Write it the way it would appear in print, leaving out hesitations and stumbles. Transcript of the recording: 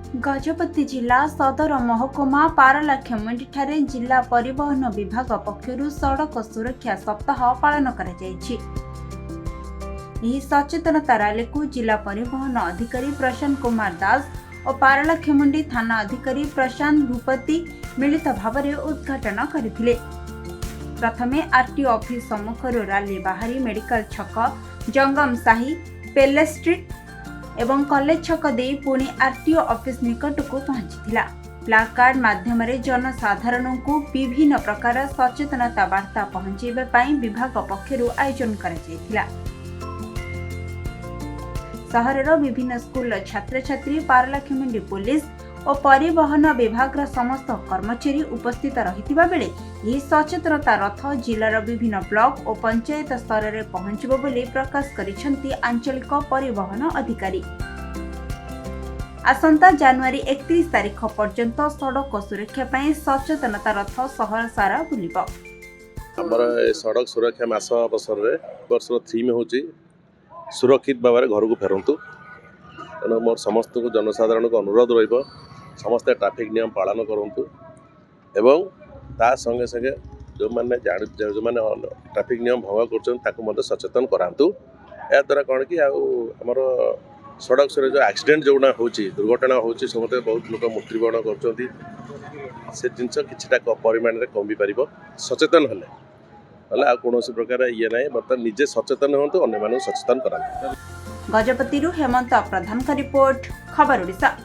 गजपति जिला सदर महकुमा पारलाखेमुंडी जिला परिवहन विभाग पक्षरु सड़क सुरक्षा सप्ताह पालन करा जायछि। एही सचेतनता रैली को जिला परिवहन अधिकारी प्रशांत कुमार दास और पारलाखेमुंडी थाना अधिकारी प्रशांत भूपति मिलित भाव में उद्घाटन करथिले। प्रथमे आरटीओ ऑफिस सम्मुखर रैली बाहरी मेडिकल छक जंगम साही पेलेस स्ट्रीट एवं कॉलेज छक दे पुणी आरटीओ ऑफिस निकट को पहुंचीथिला। प्लाकार्ड माध्यम जनसाधारण को विभिन्न प्रकार सचेतनता वार्ता पहुंचाइबा पई विभाग पक्षरु आयोजन करा जायथिला। शहरर विभिन्न स्कूल छात्र छात्री पारलाखेमुंडी पुलिस और परिवहन विभाग समस्त कर्मचारी उपस्थित रहितिबा बेले यह सचेतनता रथ जिलार विभिन्न ब्लॉक और पंचायत स्तर में पहुंचबो बोली प्रकाश करिसेंती आंचलिक परिवहन अधिकारी। आसंता जनवरी 31 तारिख पर्यंत सड़क सुरक्षा पई सचेतनता रथ शहर सारा बुलिबो। हमर सड़क सुरक्षा मास अवसर रे वर्ष 3 में होची सुरक्षित भाव घर को फेरंतु। मोर समस्त को जनसाधारण को अनुरोध रहिबो समस्त ट्रैफिक नियम पालन करंतु एवं ता संगे संगे जो माने ट्रैफिक नियम भंग कर सचेतन करांतु। या द्वारा कौन कि आमर सड़क से जो एक्सीडेंट जो दुर्घटना होची समस्त बहुत लोग मृत्युवरण कर जिनस कि परिमाण में कमी पार सचेतन हेले कौन प्रकार ये ना बर्तमान निजे सचेतन हूँ अन्य सचेतन करा। गजपति हेमंत प्रधान का रिपोर्ट खबर ओडिशा।